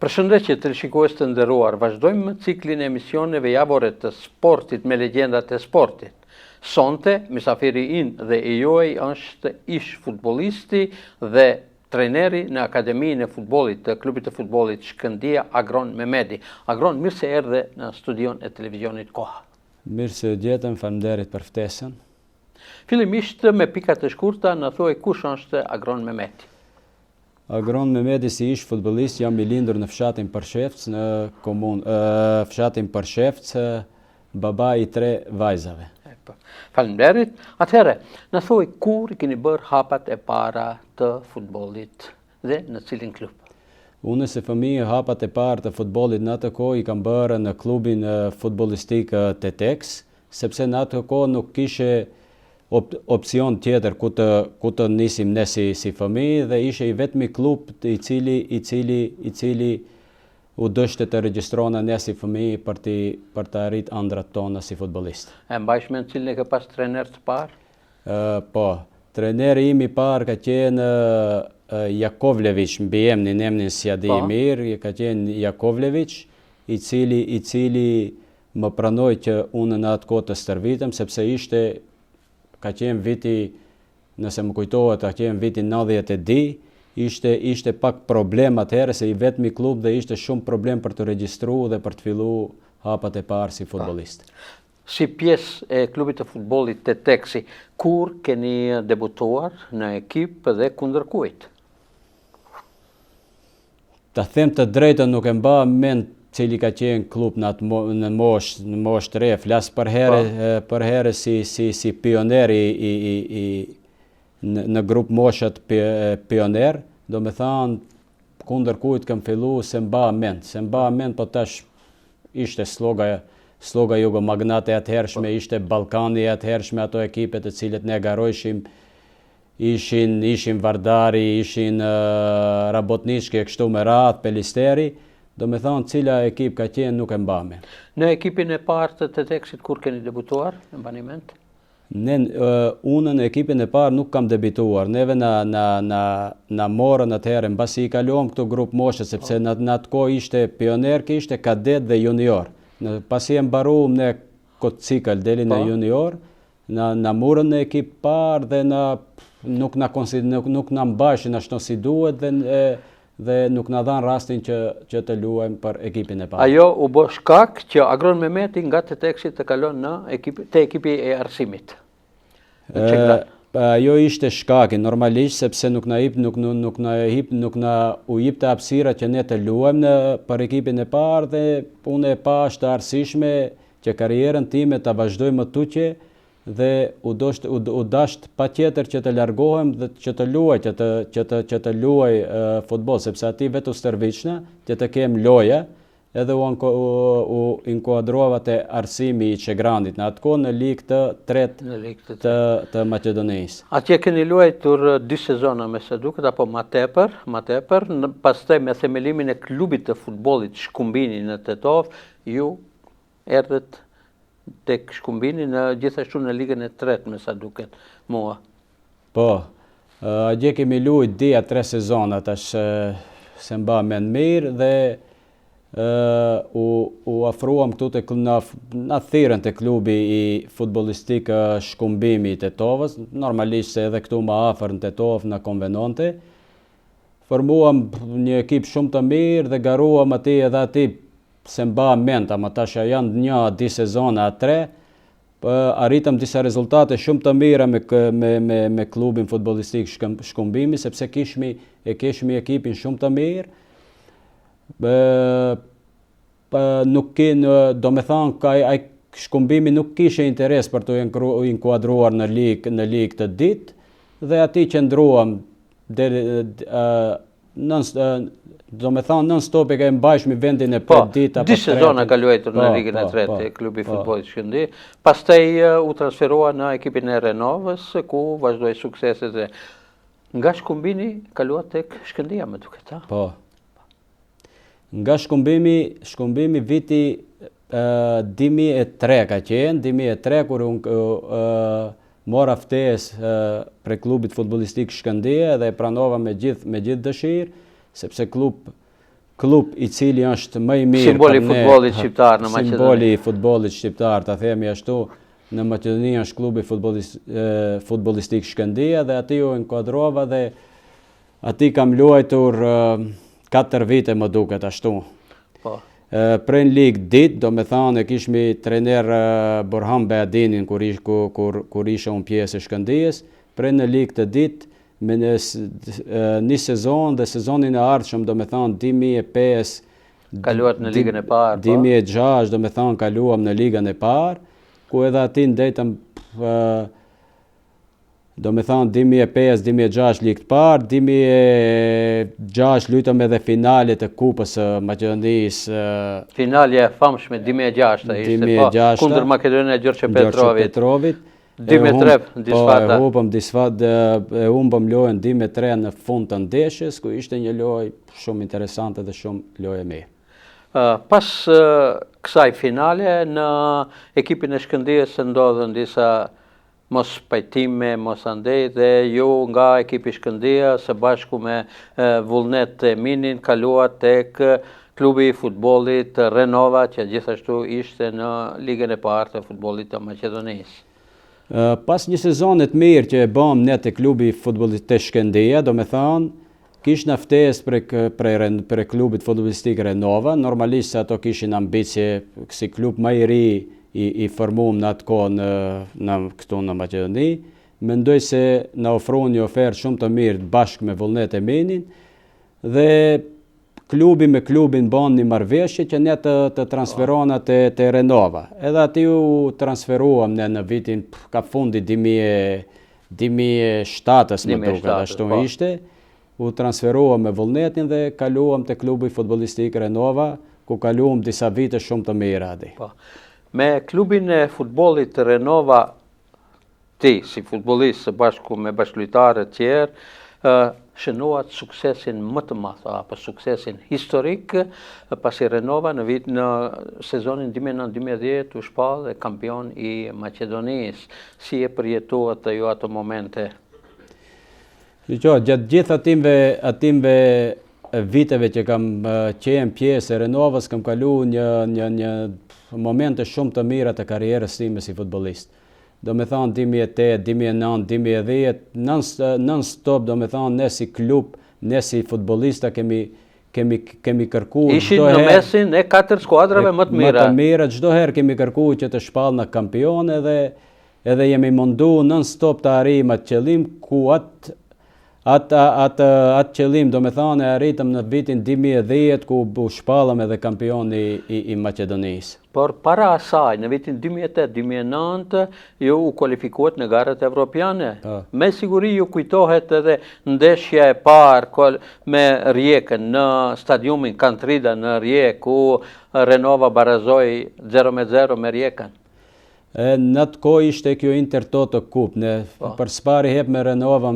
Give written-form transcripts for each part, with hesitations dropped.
Përshëndetje të shikues të nderuar, vazhdojmë ciklin e emisioneve javore të sportit me legjendat e sportit. Sonte, mysafiri ynë dhe i juaj është ish futbollisti dhe trajneri në Akademinë e futbollit të klubit të futbollit Shkëndija, Agron Mehmeti. Agron, mirë se erdhe në studion e televizionit Koha. Mirë se gjetëm, faleminderit për ftesën. Fillimisht me pikat e shkurta, në thuaj kush është Agron Mehmeti? Agron Mehmeti si ish futbollist jam i lindur në fshatin Përshevc, në fshatin Përshevc, baba i 3 vajzave. Faleminderit. Atëherë, në thuaj kur keni bërë hapat e para të futbollit dhe në cilin klub? Unë si fëmijë hapat e parë të futbollit në atë kohë i kam bërë në klubin futbollistik Tetex, sepse në atë kohë nuk kishe opcion tjetër ku të nisim ne si fëmijë dhe ishe i vetmi klub i cili u dështe të regjistrona ne si fëmijë për të arrit ëndrat tona si futbollist. E mbajsh mend cilin e ke pas trajner të parë? Po, trajneri im i parë ka qenë Jakovlević, mbi emnin si di mirë, ka qenë Jakovlević, i cili më pranoi që unë në atë kohë të stërvitem, sepse ka qenë viti, nëse më kujtohet, ka qenë viti 90 ishte pak problem atëherë se i vetmi klub dhe ishte shumë problem për të regjistruar dhe për të filluar hapat e parë si futbollist. Si pjesë e klubit të futbollit Tetexi, kur keni debutuar në ekip dhe kundër kujt? Ta them të drejtën nuk e mba mend cili ka qenë klub në moshë të re, flas për herë si pioner në grup moshat pioner, do me thanë kundër kujt kam fillu se mba mend, po tash ishte sloga Jugomagnate atëhershme, ishte Ballkani atëhershme, ato ekipet të cilët ne garojshim, ishin Vardari, ishin Rabotnički, kështu me radhë, Pelisteri, do me thonë cila ekip ka qenë nuk e mbame. Në ekipin e parë të Tetexit kur keni debutuar, në mbani mend? Unë në ekipin e parë nuk kam debutuar, neve na morën atëherë, mbasi i kaluam këto grup moshe, sepse në atë kohë ishte pioner, ishte kadet dhe junior. Pasi e mbaruam ne këtë cikël deli në junior, na morën në ekip parë dhe nuk na mbajshin ashtu si duhet dhe nuk na dhan rastin që të luajmë për ekipin e parë. Ajo u bë shkak që Agron Mehmeti nga Tetexi të kalon te ekipi e arsimit. Ajo ishte shkaki normalisht sepse nuk na u jepte hapësira që ne të luajmë për ekipin e parë dhe unë e pa është arsyeshme që karrierën time ta vazhdoj më tuqe dhe u dasht patjetër që të largohem dhe që të luaj futboll, sepse aty vetë u stërviqna që të kem loja, edhe u inkuadrova te arsimi i Çegrandit në atë kohë në ligë të tretë të Maqedonisë. Atje keni luajtur 2 sezona me sa duket apo më tepër, pastaj me themelimin e klubit të futbollit Shkumbini në Tetov, ju erdhët tek Shkumbini gjithashtu në ligën e tretë me sa duket mua. Po, atje kemi luajtur dia 3 sezona tash se mba mend mirë dhe u afruam këtu në thirrën te klubi i futbollistik Shkumbimi i Tetovës, normalisht se edhe këtu më afër në Tetov na konvenonte. Formuam një ekip shumë të mirë dhe garuam aty se mba mend, ama tash janë 1-2 sezona 3, arritëm disa rezultate shumë të mira me klubin futbollistik Shkumbimi, sepse kishmi ekipin shumë të mirë. Do me thanë, Shkumbimi nuk kishe interes për të inkuadruar në ligë të ditë, dhe ati qëndruam do me thonë non-stop e ka mbajshmi vendin e për dita. 2 sezona ka luajtur në ligën e tretë e klubi futbollit Shkëndija. Pastaj u transferua në ekipin e Renovës, ku vazhdoi sukseset e nga Shkumbini kalua tek Shkëndija më duket, ha? Po. Nga Shkumbimi viti 2003 ka qenë, 2003 kur mora ftesë për klubit futbollistik Shkëndija dhe e pranova me gjithë dëshirë, sepse klub I cili është më I mirë simboli I futbollit shqiptar në Maqedoni. Simboli I futbollit shqiptar, ta themi ashtu, në Maqedoni është klubi futbollistik Shkëndija dhe aty u inkuadrova dhe aty kam luajtur 4 vite më duket ashtu. Po. Prej në ligë dit, do me thonë, kishmi trener Borhan Beadinin kur isha unë pjesë e Shkëndijës, prej në ligë të dit, me një sezon dhe sezonin e ardhshëm, do me thonë, 2005, kaluat në ligën e parë, 2006, do me thonë, kaluam në ligën e parë, ku edhe ati ndetëm, do me thonë, 2005-2006 ligë të parë, 2006 lutëm edhe finalet e kupës Maqedonisë. Finalja e famshme 2006 ishte, po, kundër Makedonia e Gjorgje Petrovit. 2-3 disfata. E humbëm lojën 2-3 në fund të ndeshjes, ku ishte një lojë shumë interesante dhe shumë lojë e mirë. Pas kësaj finale, në ekipin e Shkëndijës se ndodhen disa mos pajtime, mos andej, dhe ju nga ekipi Shkëndija së bashku me Vullnet Eminin kaluat tek klubi I futbollit Renova, që gjithashtu ishte në ligën e parë të futbollit të Maqedonisë. Pas një sezonit mirë që e bëm ne të klubi futbollit të Shkëndija, do me thonë, kish në ftesë për klubit futbollistik Renova, normalisht se ato kishin ambicje si klub më I ri I formum në atë kohë këtu në Maqedoni. Mendoj se na ofron një ofertë shumë të mirë bashkë me Vullnet Eminin dhe klubi me klubin bën një marrëveshje që ne të transferona te Renova. Edhe aty u transferuam ne në vitin ka fundi 2007-s më duket, ashtu ishte. U transferuam me Vullnetin dhe kaluam te klubi futbollistik Renova, ku kaluam disa vite shumë të mira aty. Me klubin e futbollit Renova, ti si futbollist së bashku me bashkëlojtarët tjerë, shënuat suksesin më të madh apo suksesin historik, pasi Renova në sezonin 2009-2010 u shpall kampion I Maqedonisë. Si e përjetuat ju ato momente? Gjatë gjithë atimve viteve që kam qenë pjesë e Renovës, kam kalu një momente shumë të mira të karrierës time si futbollist. Do me thonë 2008, 2009, 2010, non-stop do me thonë ne si klub, ne si futbollista kemi kërku. Ishin në mesin e 4 skuadrave më të mira. Më të mira, çdo herë kemi kërku që të shpallna kampion edhe jemi mundu non-stop të arrijmë atë qëllim ku atë qëllim do me thonë e arritëm në vitin 2010 ku u shpallëm edhe kampioni I Maqedonisë. Por para asaj, në vitin 2008-2009, ju u kualifikuat në garat evropiane. Me siguri ju kujtohet edhe ndeshja e parë me Rijekën në stadiumin Kantrida në Rijekë, ku Renova barazoi 0-0 me Rijekën. Në atë kohë ishte kjo Intertoto Cup, ne për spari hep me Renova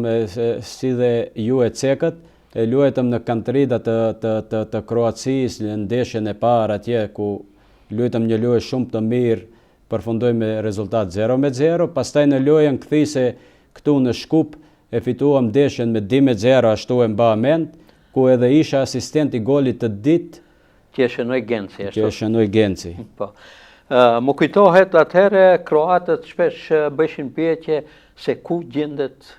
si dhe ju e cekët, e luajtëm në Kantrida të Kroacisë në ndeshjen e parë atje ku luajtëm një lojë shumë të mirë, përfundoi me rezultat 0-0, pastaj në lojën kthise këtu në Shkup e fituam ndeshjen me 2-0 ashtu e mba mend, ku edhe isha asistent I golit të ditë që shënoi Genci. Po. Më kujtohet atëherë kroatët shpesh bëshin pyetje se ku gjendet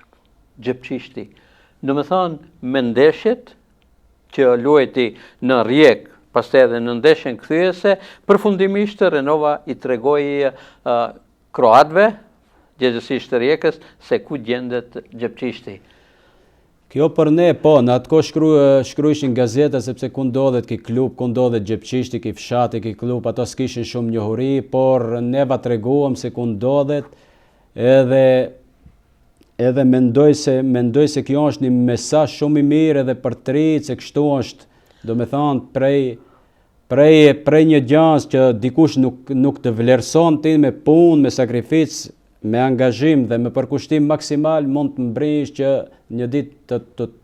Gjepçishti. Do me thonë me ndeshjet që luajti në Rijekë, pastaj edhe në ndeshjen kthyese, përfundimisht Renova I tregoi kroatëve, gjithsesi të Rijekës, se ku gjendet Gjepçishti. Kjo për ne, po, në atë kohë shkruajshin gazeta sepse ku ndodhet ky klub, ku ndodhet Gjepçishti, ky fshati, ky klub, ato s'kishin shumë njohuri, por neva treguam se ku ndodhet, edhe mendoj se kjo është një mesazh shumë I mirë edhe për të rinjt, se kështu është, do me thonë prej një gjans që dikush nuk të vlerëson ti me punë, me sakrificë, me angazhim dhe me përkushtim maksimal mund të mbrish që një ditë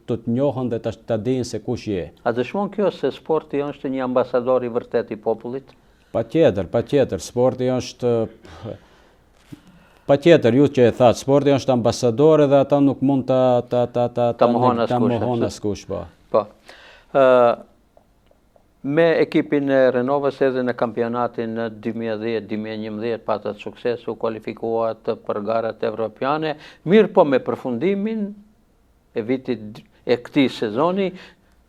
të njohën dhe të dinë se kush je. A dëshmon kjo se sporti është një ambasador I vërtet I popullit? Patjetër, sporti është patjetër, ju që e thatë, sporti është ambasador edhe ata nuk mund ta mohon askush. Po. Me ekipin e Renovës edhe në kampionatin në 2010-2011 patët sukses, u kualifikuat për garat evropiane, mirë po me përfundimin e vitit e këtij sezoni,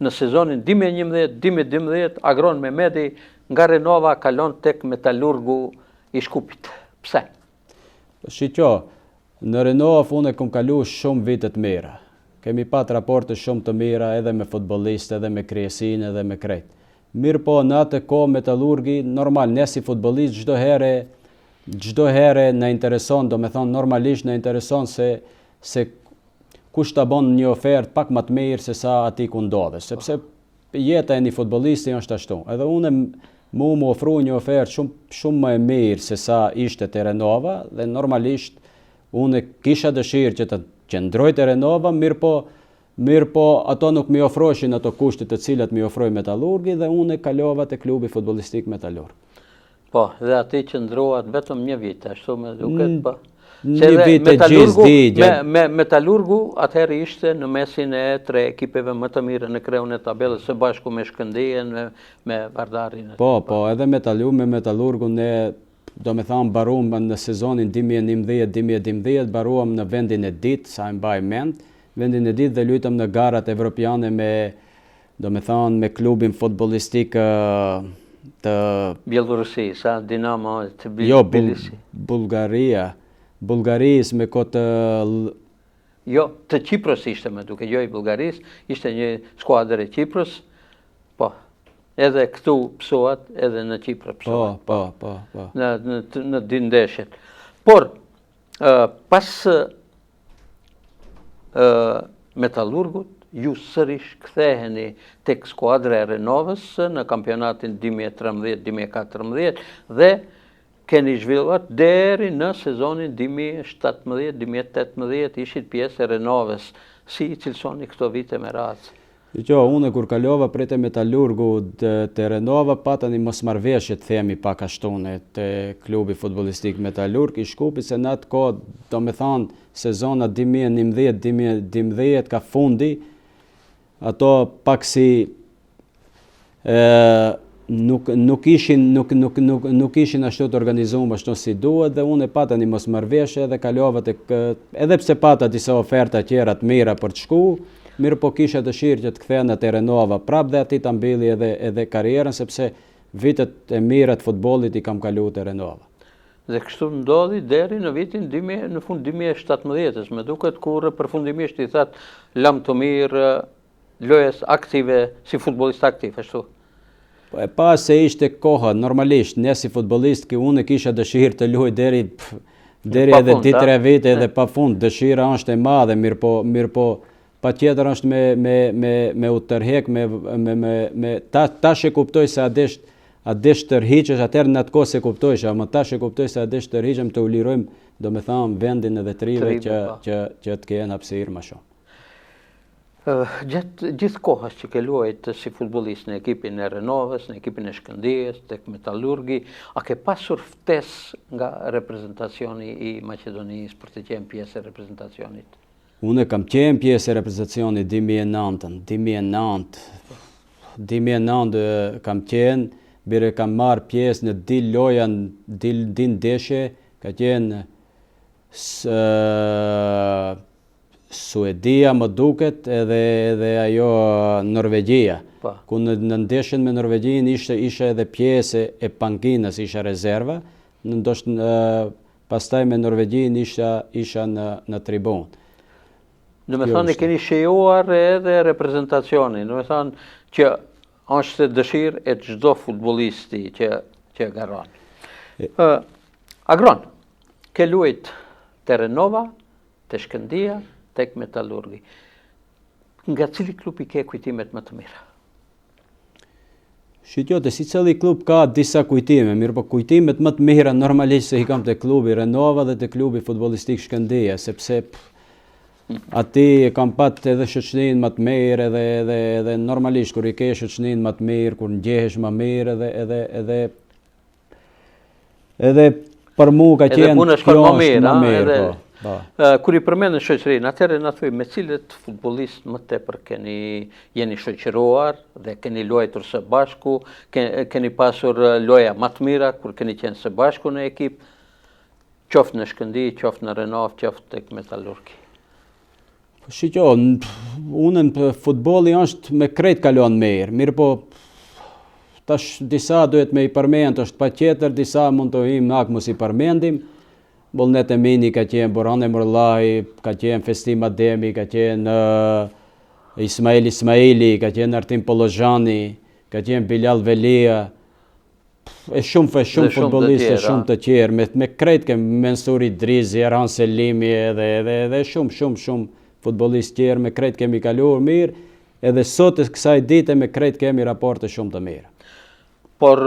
në sezonin 2011-2012, Agron Mehmeti nga Renova kalon tek Metalurgu i Shkupit. Pse? Shqo, në Renova unë kam kalu shumë vitet mira. Kemi pat raporte shumë të mira edhe me futbollistë, edhe me kryesin, edhe me krejt. Mirë po në atë ko Metalurgi, normal, ne si futbollist çdo herë në intereson, do me thonë normalisht në intereson se kush ta bon një ofertë pak më të mirë se sa ati ku ndodhe, sepse jeta e një futbollisti është ashtu. Edhe unë më ofru një ofertë shumë më e mirë se sa ishte te Renova dhe normalisht unë kisha dëshirë që të qëndroj te Renova, mirë po ato nuk mi ofroshin ato kushtet të cilat mi ofroj Metalurgi dhe unë kalova te klubi futbollistik Metalurg. Po, dhe ati qëndroat vetëm një vit, ashtu me duket po. Një vit e gjithdi. Metalurgu atëherë ishte në mesin e 3 ekipeve më të mire në kreun e tabelës së bashku me Shkëndijën, me Vardarin. Po, edhe me Metalurgun ne, do me thamë, baruam në sezonin 2011-2012, baruam në vendin e ditë, sa e mbaj mend, vendin e ditë dhe lujtëm në garat evropiane me klubin futbollistik të Bielorusi, sa Dinamo të Tbilisi. Jo, Bulgaris me kotë... Jo, të Qipros ishte me duke, jo i Bulgaris, ishte një skuadër e Qipros, po, edhe këtu pësuat, edhe në Qipro pësuat. Po. Në dindeshet. Por, pas Metalurgut, ju sërish ktheheni tek skuadra e Renovës në kampionatin 2013-2014 dhe keni zhvilluar deri në sezonin 2017-2018 ishit pjesë e Renovës. Si i cilësoni këto vite me radhë? Unë kur kalova prej te Metalurgu te Renova, patani mosmarrveshje të themi pak ashtune te klubi futbollistik Metalurg i Shkupit, se në atë kohë, do me thonë, sezona 2011-2012 ka fundi, ato pak si nuk ishin ashtu të organizuar ashtu si duhet dhe unë e pata një mosmarrveshje dhe kalova edhe pse pata disa oferta tjera të mira për të shku, mirë po kisha dëshirë që të kthehena te Renova prap dhe ati ta mbylli edhe karrierën sepse vitet e mira të futbollit i kam kalu te Renova. Dhe kështu ndodhi deri në vitin në fund 2017, me duket kur përfundimisht i that Lam Tomir lojës aktive si futbollist aktiv, ashtu. E pas se ishte koha, normalisht, ne si futbollist unë kisha dëshirë të luaj deri edhe 2-3 vite edhe pa fund, dëshira është e madhe, mirë po pa tjetër është me u tërhek, tash e kuptoj se a desh tërhiqesh, atëherë në atë kohë se kuptojsh, ama tash e kuptoj se a desh tërhiqem të u lirojmë, do me thamë, vendin edhe trive që të kenë hapësirë më shumë. Gjatë gjithë kohës që ke luajt si futbollist në ekipin e Renovës, në ekipin e Shkëndijës, tek Metalurgi, a ke pasur ftesë nga reprezentacioni i Maqedonisë për të qenë pjesë e reprezentacionit? Unë kam qenë pjesë e reprezentacionit 2009 kam qenë, bire kam marrë pjesë në dil loja, dil ndeshje, ka qenë Suedia më duket edhe ajo Norvegjia. Ku në ndeshjen me Norvegjin isha edhe pjesë e pankinës, isha rezerva, pastaj me Norvegjin isha në tribunë. Në me thonë, keni shijuar edhe reprezentacionin, në me thonë që është dëshirë e çdo futbollisti që garon. Agron, ke luajt te Renova, te Shkëndija, tek Metalurgi. Nga cili klub i ke kujtimet më të mira? Shqitjote, si cili klub ka disa kujtime, mirë po kujtimet më të mira normalisht se i kam te klubi Renova dhe te klubi futbollistik Shkëndija, sepse ati e kam pat edhe shoqërinë më të mirë edhe normalisht kur i ke shoqërinë më të mirë, kur ndjehesh më mirë edhe për mu ka qenë edhe punë shkon më mirë, Kur I përmendën shoqërinë, atëherë na thuaj me cilët futbollistë më tepër jeni shoqëruar dhe keni luajtur së bashku, keni pasur loja më të mira kur keni qenë së bashku në ekip, qoftë në Shkëndij, qoftë në Renov, qoftë tek Metallurgi. Shiko, unë futbolli është me krejt kalon mirë po tash disa duhet me I përmend, është patjetër, disa mund të him nak mos I përmendim. Bollnet Emini ka qenë Borhan Emrullahi, ka qenë Festim Ademi, ka qenë Ismaili, ka qenë Artim Pollozhani, ka qenë Bilal Velia, shumë futbollistë shumë të tjerë, me krejt kemi Mensur Idrizi, Erhan Selimi edhe shumë futbollistë tjerë, me krejt kemi kaluar mirë, edhe sot e kësaj dite me krejt kemi raporte shumë të mira. Por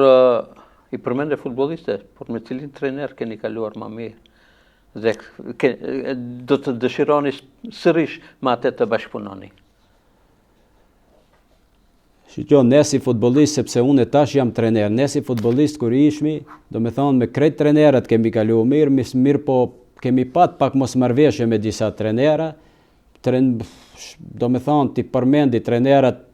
I përmende futbolliste, por me cilin trener keni kaluar më mirë? Dhe do të dëshironi sërish me atë të bashkëpunoni? Shiko, ne si futbollist, sepse unë tash jam trener, ne si futbollist kur ishmi, do me thonë me krejt trenerët kemi kaluar mirë po kemi pak mosmarrveshje me disa trenera, do me thonë ti përmendi trenerët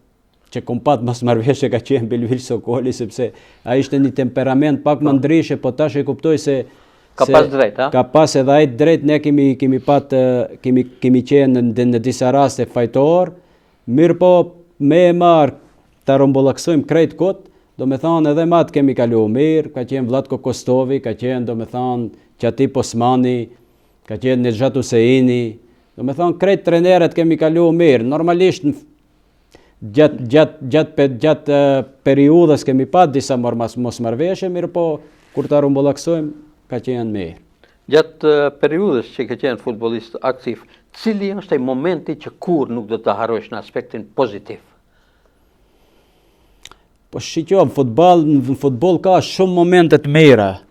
që kom pat mosmarrveshje ka qenë Bilbil Sokoli, sepse a ishte një temperament pak më ndryshe, po tash e kuptoj se ka pas drejt, ha? Ka pas edhe ai drejt, ne kemi qenë në disa raste fajtor, mirë po me e marë të rumbullaksojmë krejt kot, do me thonë edhe matë kemi kalu mirë, ka qenë Vlatko Kostovi, ka qenë do me thonë Qatip Osmani, ka qenë Nejat Huseini, do me thonë krejt treneret kemi kalu mirë, normalisht gjatë periudhës kemi pat disa mosmarrveshje, mirë po kur të rumbullaksojmë ka qenë mirë. Gjatë periudhës që ke qenë futbollist aktiv, cili është ai momenti që kur nuk do të harrosh në aspektin pozitiv? Po shiko, në futboll ka shumë momente të mira.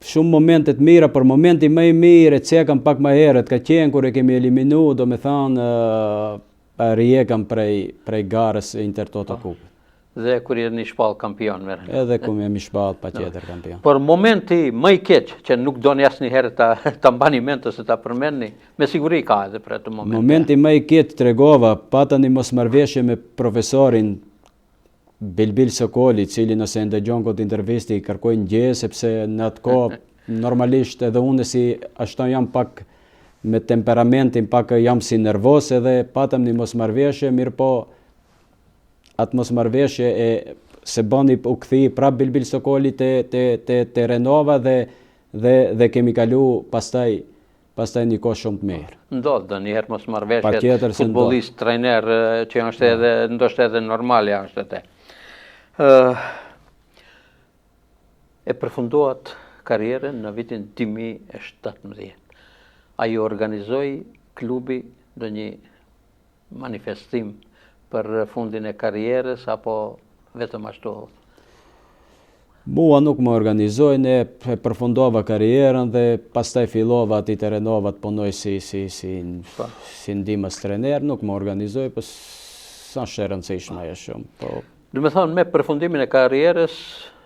Shumë momente të mira, por momenti më I mirë, e cekam pak më herët, ka qenë kur e kemi eliminu, do me thonë, rjekam prej garës Intertoto Kupë. Dhe kur jeni shpall kampion me Renov. Edhe kur jemi shpall patjetër kampion. Por momenti më I keq që nuk doni asnjëherë ta mbani mend ose ta përmendni, me siguri ka edhe për atë moment. Momenti më I keq tregova, pata një mosmarrveshje me profesorin Bilbil Sokoli, I cili nëse ndëgjon këtë intervistë I kërkoj ndje, sepse në atë kohë normalisht edhe unë si ashtu jam pak me temperamentin, pak jam si nervoz, edhe patëm një mosmarrveshje, mirë po atë mosmarrveshje se bani u kthi prap Bilbil Sokoli te Renova dhe kemi kalu pastaj një kohë shumë të mirë. Ndodh ndonjëherë mosmarrveshje futbollist trajner që është edhe ndoshta edhe normale është atë. E përfunduat karrierën në vitin 2017. Ai organizoi klubi ndonjë manifestim për fundin e karrierës, apo vetëm ashtu? Mua nuk më organizoj, ne përfundova karrierën dhe pastaj fillova aty te Renova të punoj si ndihmës trener, nuk më organizoj, po s'është e rëndësishme ajo shumë. Do të thonë, me përfundimin e karrierës,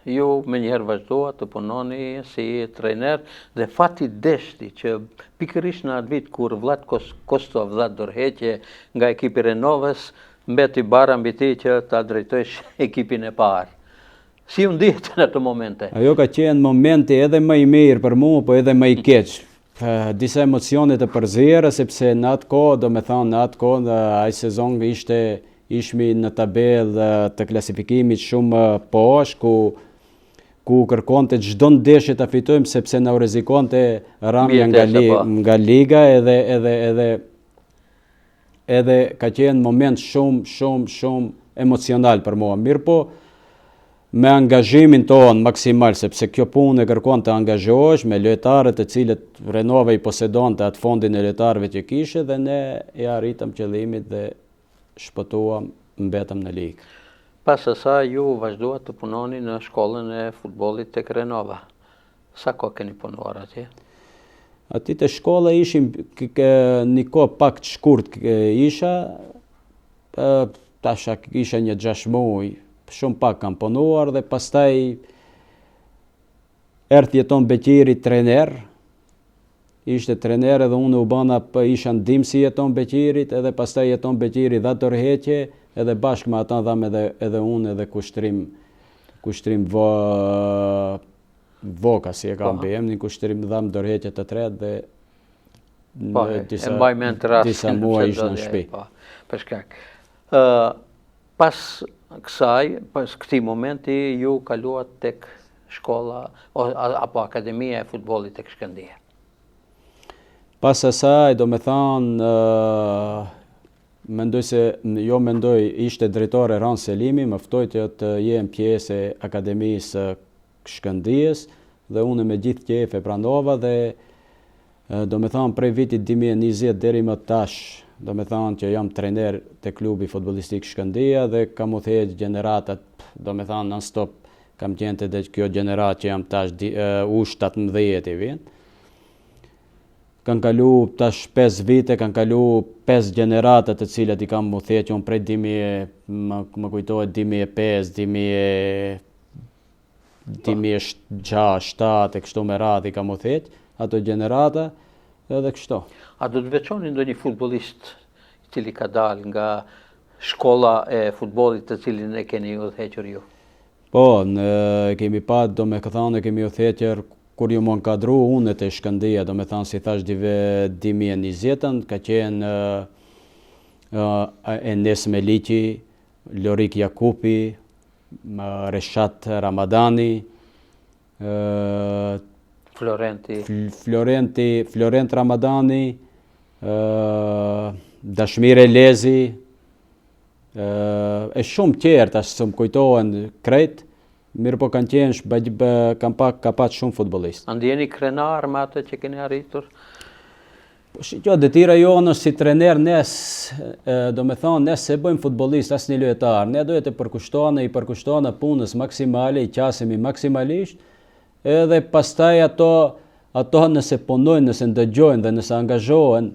ju menjëherë vazhdua të punoni si trener dhe fati deshti që pikërisht në atë vit kur Vlat Kostov dha dorëheqje nga ekipi Renovës, mbeti bara mbi ti që ta drejtojsh ekipin e parë. Si u ndihet në ato momente? Ajo ka qenë momenti edhe më I mirë për mua, po edhe më I keq. Disa emocione të përzierë, sepse në atë kohë, do me thonë, në atë kohë, ai sezon ishmi në tabellë të klasifikimit shumë poshtë, ku kërkonte çdo ndeshje ta fitojmë, sepse na u rrezikonte rramja nga liga edhe ka qenë moment shumë emocional për mua. Mirë po, me angazhimin tonë maksimal, sepse kjo punë e kërkon të angazhohesh me lojtarët të cilët Renova I posedonte atë fondin e lojtarëve që kishe, dhe ne e arritëm qëllimit dhe shpëtuam, mbetëm në ligë. Pas asaj ju vazhduat të punoni në shkollën e futbollit tek Renova. Sa kohë keni punuar atje? Aty te shkolla ishim një kohë pak të shkurt isha, tash isha një 6 muaj, shumë pak kam punuar dhe pastaj erdhi jeton Beqiri trener, ishte trener edhe unë u bana isha ndihmësi Jeton Beqirit, edhe pastaj Jeton Beqiri dha tërheqje, edhe bashkë me ata dham edhe unë edhe kushtrim Voka, si e kam emrin, kushtrim dham tërheqje të tretë dhe disa muaj ishte në shtëpi. Për shkak. Pas kësaj, pas këtij momenti ju kaluat tek shkolla apo akademia e futbollit tek Shkëndija. Pas asaj, do me thonë, mendoj ishte drejtore Ran Selimi, më ftoi të jem pjesë e akademisë Shkëndijës dhe unë me gjithë qejf e pranova dhe do me thonë prej vitit 2020 deri më tash, do me thonë që jam trener të klubi futbollistik Shkëndija dhe kam u thejtë generatat, do me thonë non stop kam qenë dhe kjo gjenerat që jam tash U17 i vjen. Kanë kalu tash 5 vite, kanë kalu 5 generatat të cilat i kam u thejtë që unë prej më kujtohet 2005, 2006, 2007 e kështu me radhë i kam u thejtë, ato generata edhe kështu. A do të veçoni ndonjë futbollist i cili ka dalë nga shkolla e futbollit të cilin e keni udhëhequr ju? Po, kemi pat, do me këthane, kemi udhëhequr kur ju më nkadru unë të Shkëndija, do me thanë si thash 2020, ka qenë Enes Meliqi, Lorik Jakupi, Reshat Ramadani, Florent Ramadani, Dashmir Elezi, e shumë tjerë tash së më kujtohen krejt, mirë po kanë qenë, ka pat shumë futbolist. A ndjeni krenar me atë që keni arritur? Shqo, detira jonë është si trener do me thonë, nes se bëjmë futbolist, as një lojtar, ne duhet të i përkushtone punës maksimale, i qasemi maksimalisht, edhe pastaj ato nëse punojnë, nëse ndëgjojnë dhe nëse angazhohen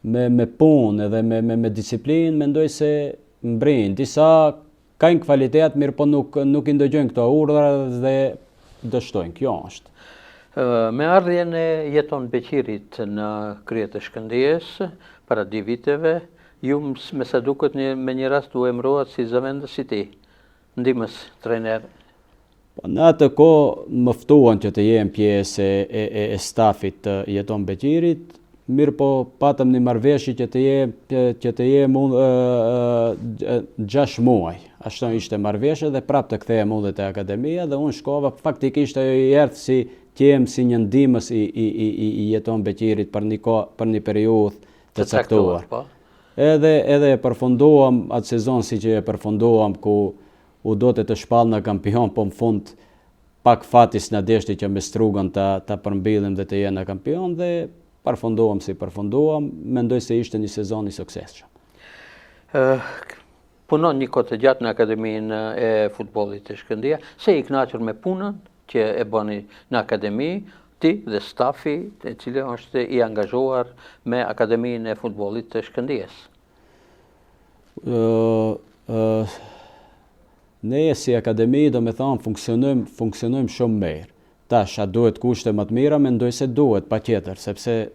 me punë edhe me disiplinë, mendoj se mbrin. Disa kanë kvalitet, mirë po nuk i ndëgjojnë këto urdhra dhe dështojnë. Kjo është. Me ardhjen e Jeton Beqirit në krye të Shkëndijës, para 2 viteve, ju me sa duket me një rast u emëruat si zëvendës i tij, ndihmës trener. Në atë kohë më ftuan që të jem pjesë e stafit të Jeton Beqirit, mirë po patëm një marrëveshje që të jem 6 muaj. Ashtu ishte marrëveshje dhe prapë të kthehem unë te akademia dhe unë shkova faktikisht ajo i erdhi si që jem si një ndihmës i Jeton Beqirit për një periudhë të caktuar. Edhe e përfunduam atë sezon si që e përfunduam ku u do të shpall në kampion, po në fund pak fatis në deshti që me Strugan ta përmbillim dhe të jenë kampion dhe përfunduam si përfunduam, mendoj se ishte një sezon i suksesshëm. Punon një kohë të gjatë në Akademinë e futbollit të Shkëndija, se i kënaqur me punën që e bëni në akademi, ti dhe stafi i cili është i angazhuar me Akademinë e futbollit të Shkëndijës? Ne si akademi, do me thonë, funksionojmë shumë mirë. Tash, a duhet kushte më të mira, mendoj se duhet, pa tjetër, sepse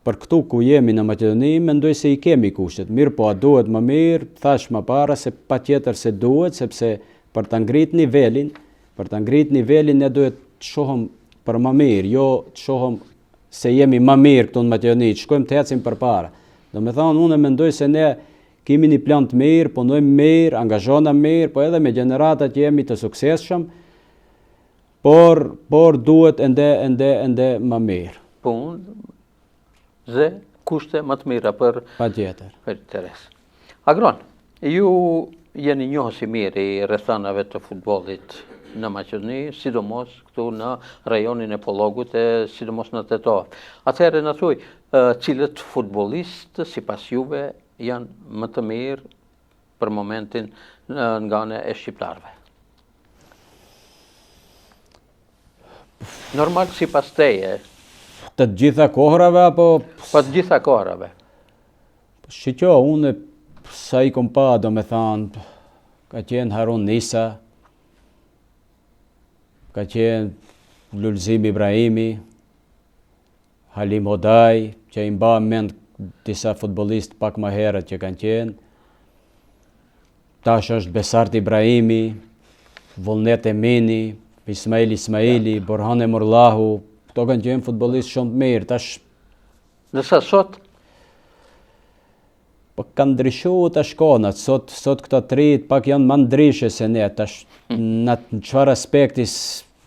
për këtu ku jemi në Maqedoni, mendoj se i kemi kushtet. Mirë po, a duhet më mirë, thash më para, se pa tjetër se duhet, sepse për të ngrit nivelin, ne duhet të shohëm për më mirë, jo të shohëm se jemi më mirë këtu në Maqedoni, të shkojmë të ecim për para. Do me thonë, unë mendoj se ne kemi një plan të mirë, punojmë mirë, angazhona mirë, po edhe me generatat jemi të suksesshëm, por duhet ende më mirë. Punë dhe kushte më të mira për interes. Agron, ju jeni njohës i mirë i rrethanave të futbollit në Maqedoni, sidomos këtu në rajonin e Pollogut e sidomos në Tetova. Atëherë na thuaj, cilët futbollistë sipas juve janë më të mirë për momentin nga ana e shqiptarëve? Normal sipas teje. Të gjitha kohrave apo? Po të gjitha kohrave. Shqo, unë sa i kom pa, do me thanë, ka qenë Harun Nisa, ka qenë Lulzim Ibrahimi, Halim Hodaj, që i mba mend disa futbolist pak më herët që kanë qenë. Tash është Besart Ibrahimi, Vullnet Emini, Ismaili, Borhane Murllahu, këto kanë qenë futbolist shumë të mirë. Tash Nësa sot? Po kanë ndryshu tash konat, sot këto trit pak janë më ndryshe se ne, tash në çfarë aspekti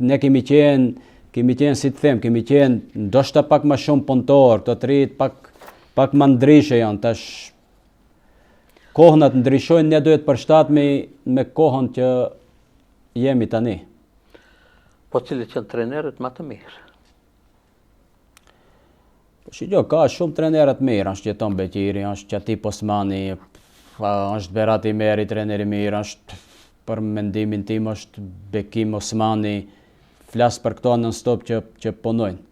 ne kemi qenë si të them, kemi qenë ndoshta pak më shumë punëtor, këto trit pak më ndryshe janë, tash kohënat ndryshojnë, ne duhet përshtatemi me kohën që jemi tani. Po cilët janë trenerët më të mirë? Shqyqo, ka shumë trenerët mirë, është Jeton Beqiri, është Qatip Osmani, është Berati Meri, treneri mirë, është për mendimin tim është Bekim Osmani, flas për këto non-stop që punojnë.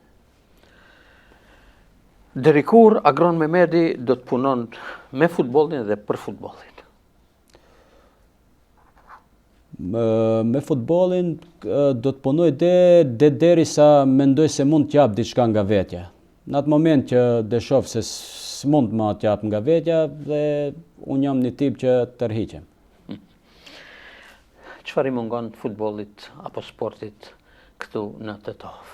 Deri kur Agron Mehmedi do të punon me futbollin dhe për futbollin? Me futbollin do të punoj derisa mendoj se mund të jap diçka nga vetja. Në atë moment që shoh se s'mund ma të jap nga vetja dhe unë jam një tip që tërhiqem. Çfarë i mungon futbollit apo sportit këtu në Tetov?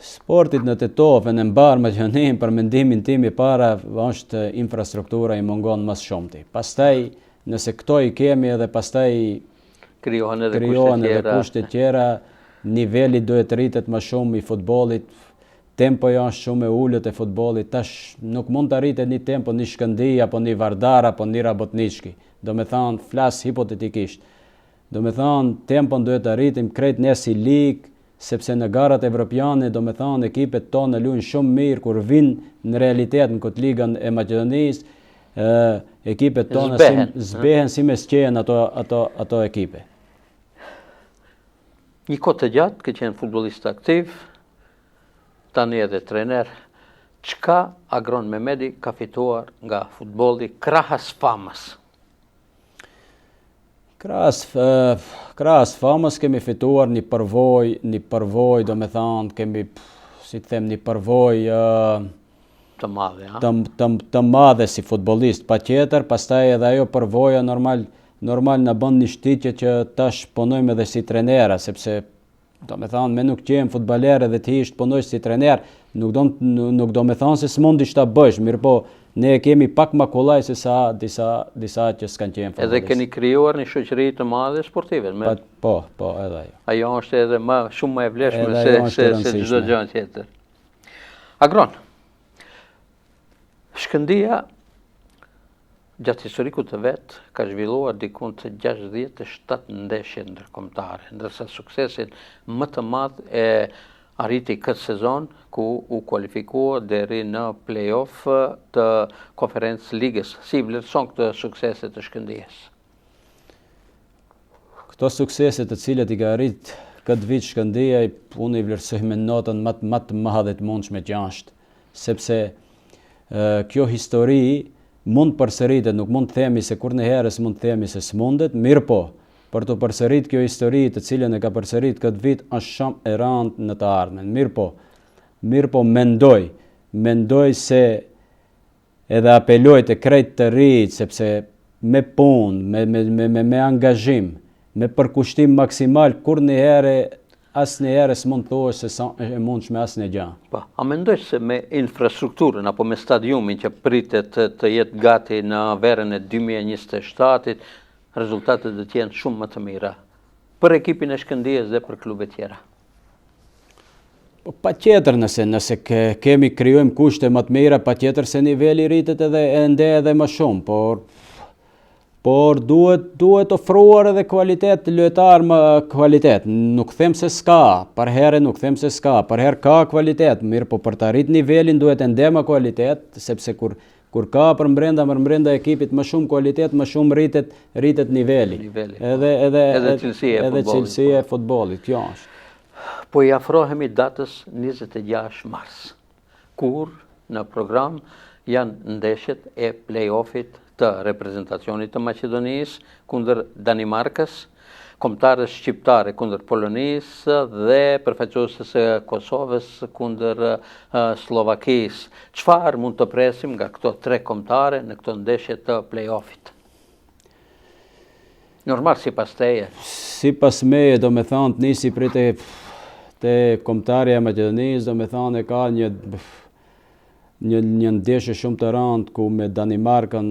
Sportit në Tetov e në mbarë Maqedonin për mendimin tim i para është infrastruktura i mungon më shumti. Pastaj nëse këto i kemi edhe pastaj krijohen edhe kushtet tjera, niveli duhet rritet më shumë i futbollit. Tempo është shumë e ullët e futbollit, tash nuk mund të arritet një tempo një Shkëndija, apo një Vardar, apo një Rabotniçki. Do me thonë, flas hipotetikisht. Do me thonë, tempon duhet të arritim krejt ne si ligë, sepse në garat evropiane, do me thonë, ekipet tonë luajnë shumë mirë, kur vinë në realitet në këtë ligën e Maqedonisë, ekipet tonë zbehen si me s'qenë ato ekipe. Një kohë të gjatë, ke qenë futbollist aktiv, tani edhe trener, çka Agron Mehmedi ka fituar nga futbolli krahas famës? Krahas famës kemi fituar një përvojë, do me thonë, kemi, si të them, një përvojë të madhe, të madhe si futbollist, patjetër, pastaj edhe ajo përvoja normal na bën një shtytje që tash punojmë edhe si trenera, sepse do me thonë, me nuk qenë futbaler edhe ti ishtë punojsh si trener, nuk do me thonë se s'mundi shta bësh, mirë po, ne kemi pak ma kollaj se sa disa që s'kan qenë futbolist. Edhe keni krijuar një shoqëri të madhe sportive. Po, edhe ajo. Ajo është edhe shumë më e vlefshme se çdo gjë tjetër. Agron, Shkëndija gjatë historikut të vet ka zhvilluar diku të 67 ndeshje ndërkombëtare, ndërsa suksesin më të madh e arriti këtë sezon ku u kualifikua deri në play-off të Konferencës Ligës. Si vlerëson këtë sukseset të Shkëndijës? Këto sukseset të cilat i ka arrit këtë vit Shkëndija, unë i vlerësoj me notën më të madhe të mundshme që është, sepse kjo histori mund përsëritet, nuk mund të themi se kur në herës mund të themi se s'mundet, mirë po, për të përsërit kjo histori të cilën e ka përsërit këtë vit është shumë e rëndë në të ardhmen. Mirë po mendoj se edhe apeloj të krejt të rritë, sepse me punë, me angazhim, me përkushtim maksimal, kur në herë asë në herë s'mund të thuash se e mundshme asë në gjë. A mendoj se me infrastrukturën apo me stadiumin që pritet të jetë gati në verën e 2027-it, rezultatet do të jenë shumë më të mira për ekipin e Shkëndijës dhe për klubet tjera? Patjetër nëse krijojmë kushte më të mira, patjetër se niveli rritet edhe më shumë, por duhet ofruar edhe kvalitet, lojtar më kvalitet. Nuk them se s'ka, për herë ka kvalitet, mirë po për të arrit nivelin duhet ende më kvalitet, sepse kur ka për mbrenda ekipit më shumë kvalitet, më shumë rritet niveli. Edhe cilësia e futbollit, kjo është. Po i afrohemi datës 26 mars, kur në program janë ndeshjet e play-offit të reprezentacionit të Maqedonisë kundër Danimarkës, kombëtarës shqiptare kundër Polonisë dhe përfaqësuesës së Kosovës kundër Slovakisë. Çfarë mund të presim nga këto 3 kombëtare në këto ndeshje të play-offit? Normal sipas teje. Sipas meje, do me thonë, të nisi prej te kombëtarja e Maqedonisë, do me thonë, e ka një ndeshje shumë të rëndë ku me Danimarkën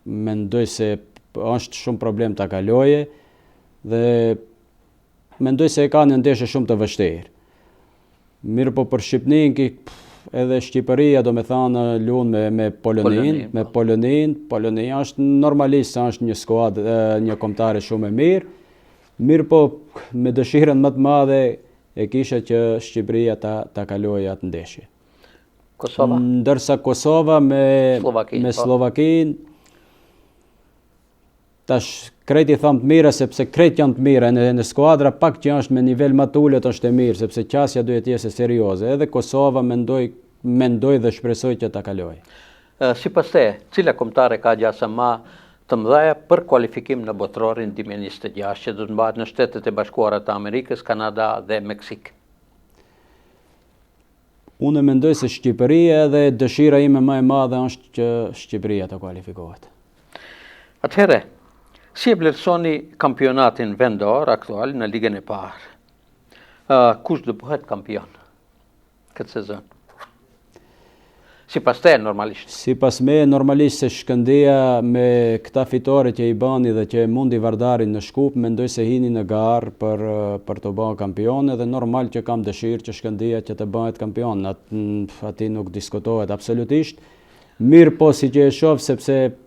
mendoj se është shumë problem ta kaloje dhe mendoj se e ka një ndeshje shumë të vështirë. Mirë po për Shqipërinë, edhe Shqipëria do me thonë luan me Poloninë, Polonia është normalisht është një skuadër, një kombëtare shumë e mirë. Mirë po me dëshirën më të madhe e kisha që Shqipëria ta kaloje atë ndeshje. Kosova? Ndërsa Kosova me Slovakinë, tash krejt i thamë të mira, sepse krejt janë të mira, në skuadra pak që është me nivel më të ulët është e mirë, sepse qasja duhet jetë serioze. Edhe Kosova mendoj dhe shpresoj që ta kaloj. Sipas teje, cila kombëtare ka gjasa më të mëdha për kualifikim në botrorin 2026 që do të mbahet në Shtetet e Bashkuara të Amerikës, Kanada dhe Meksik? Unë mendoj se Shqipëria dhe dëshira ime më e madhe është që Shqipëria të kualifikohet. Atëherë, si e vlerësoni kampionatin vendor aktual në ligën e parë? Kush do bëhet kampion këtë sezon? Sipas te normalisht. Sipas me normalisht se Shkëndija me këta fitore që i bani dhe që mundi Vardarin në Shkup, mendoj se hini në garë për të bëhet kampion, dhe normal që kam dëshirë që Shkëndija që të bëhet kampion, ati nuk diskutohet absolutisht. Mirë po si që e shoh, sepse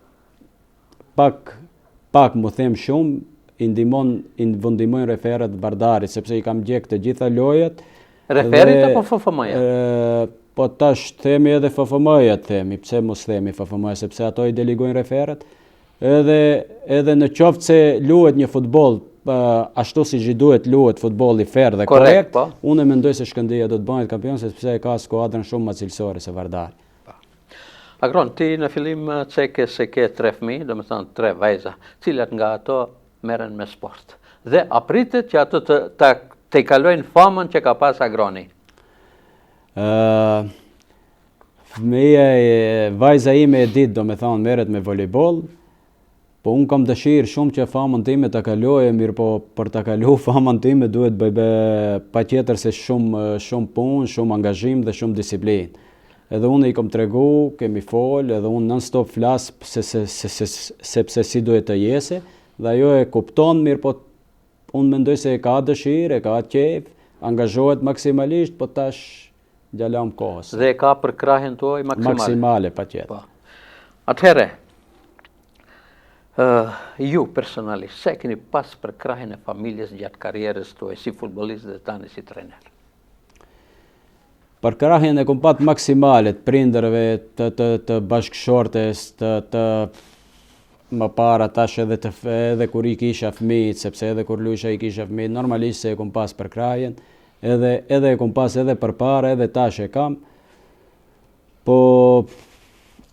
pak mu them shumë, i ndihmojnë referet Vardarit, sepse i kam gjek të gjitha lojët. Referit apo FFM-ja? Po tash themi edhe FFM-ja themi, pse mos themi FFM-ja, sepse ato i delegojnë referet. Edhe në qoftë se luhet një futboll ashtu si duhet luhet futbolli fair dhe korrekt, unë mendoj se Shkëndija do të bëhet kampion, sepse e ka skuadrën shumë më cilësore se Vardari. Agron, ti në fillim ceke se ke 3 fëmijë, do me thënë 3 vajza, cilat nga ato merren me sport. Dhe apritet që ato të kalojnë famën që ka pas Agroni. Vajza ime e ditë, do me thonë, merret me volejbol, po unë kam dëshirë shumë që famën time të kaloje, mirë po për të kalu famën time duhet pa tjetër se shumë punë, shumë angazhim dhe shumë disiplinë. Edhe unë i kom tregu, kemi folë, edhe unë non-stop flasë sepse si duhet të jese, dhe ajo e kupton, mirë po unë mendoj se e ka dëshirë, e ka qef, angazhohet maksimalisht, po tash gjallam kohës. Dhe e ka për krahjen tuaj maksimale? Maksimale, pa tjetër. Atëhere, ju personalisht, se keni pas për krahjen e familjes gjatë karierës tuaj, si futbolist dhe tani si trener? Për krahjen e kom pat maksimale të prindërve, të bashkëshortes, të më para tash edhe kur i kisha fëmijët, sepse edhe kur luisha i kisha fëmijët, normalisht se e kom pas për krahjen, edhe e kom pas edhe për para, edhe tash e kam, po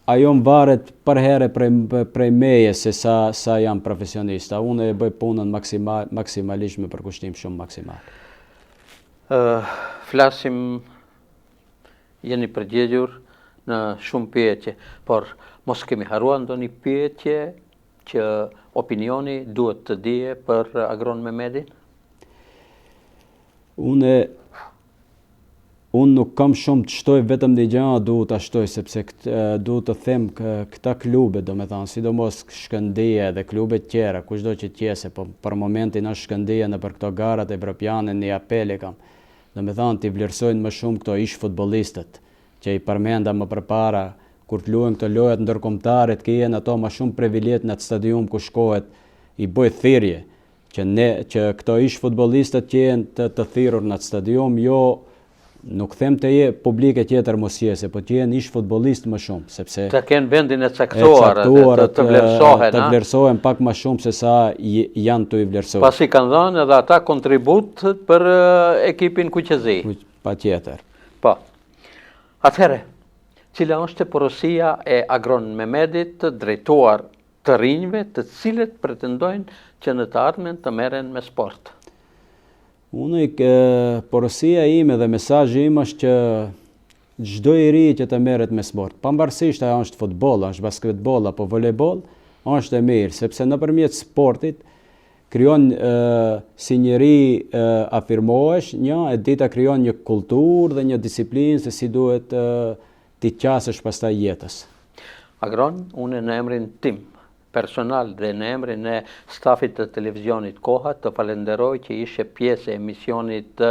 ajo më varet për herë prej meje se sa jam profesionista. Unë e bëj punën maksimalisht me përkushtim shumë maksimal. Flasim, jeni përgjegjur në shumë pyetje, por mos kemi haruar ndonjë pyetje që opinioni duhet të dije për Agron Mehmedin? Unë nuk kam shumë të shtoj, vetëm një gjëra duhet të shtoj, sepse duhet të them këta klube, do me thanë, sidomos Shkëndija dhe klubet tjera, kushdo që tjese, po për momentin është Shkëndija në për këto garat evropiane, një apel e kam. Do me thanë, t'i vlerësojnë më shumë këto ish futbolistët, që i përmenda më përpara, kur të luajnë këto lojat ndërkombëtare, të kenë ato më shumë privilegj në atë stadium ku shkohet, i bëjt thirrje, që këto ish futbolistët që jenë të thirrur në atë stadium, jo, nuk them të je publike tjetër mos jese, po që jenë ish futbolist më shumë, sepse të kenë vendin e caktuar, të vlerësohen. Të vlerësohen pak më shumë se sa janë të i vlerësohen. Pasi kanë dhënë edhe ata kontribut për ekipin Kuqezi. Pa tjetër. Po. Atëherë, cila është porosia e Agron Mehmedit drejtuar të rinjve të cilët pretendojnë që në të ardhmen të merren me sport? Unë porosia ime dhe mesazhi im është që çdo i ri që të merret me sport, pavarësisht a është futboll, a është basketboll apo volejboll, është e mirë, sepse nëpërmjet sportit krijon si njeri afirmohesh, e dita krijon një kulturë dhe një disiplinë se si duhet t'i qasësh pastaj jetës. Agron, unë në emrin tim personal dhe në emrin e stafit të televizionit Koha të falenderoj që ishe pjesë e emisionit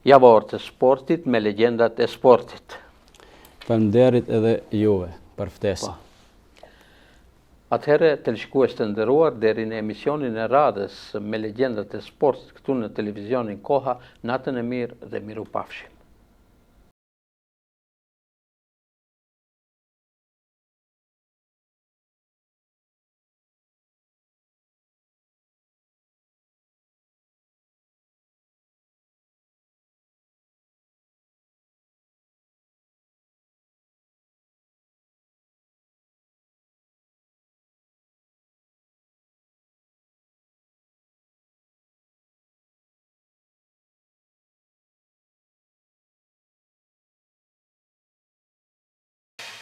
javor të sportit me legjendat e sportit. Faleminderit edhe juve për ftesën. Atëherë, televizikues të nderuar, deri në emisionin e radhës me legjendat e sportit këtu në televizionin Koha, natën e mirë dhe mirupafshim.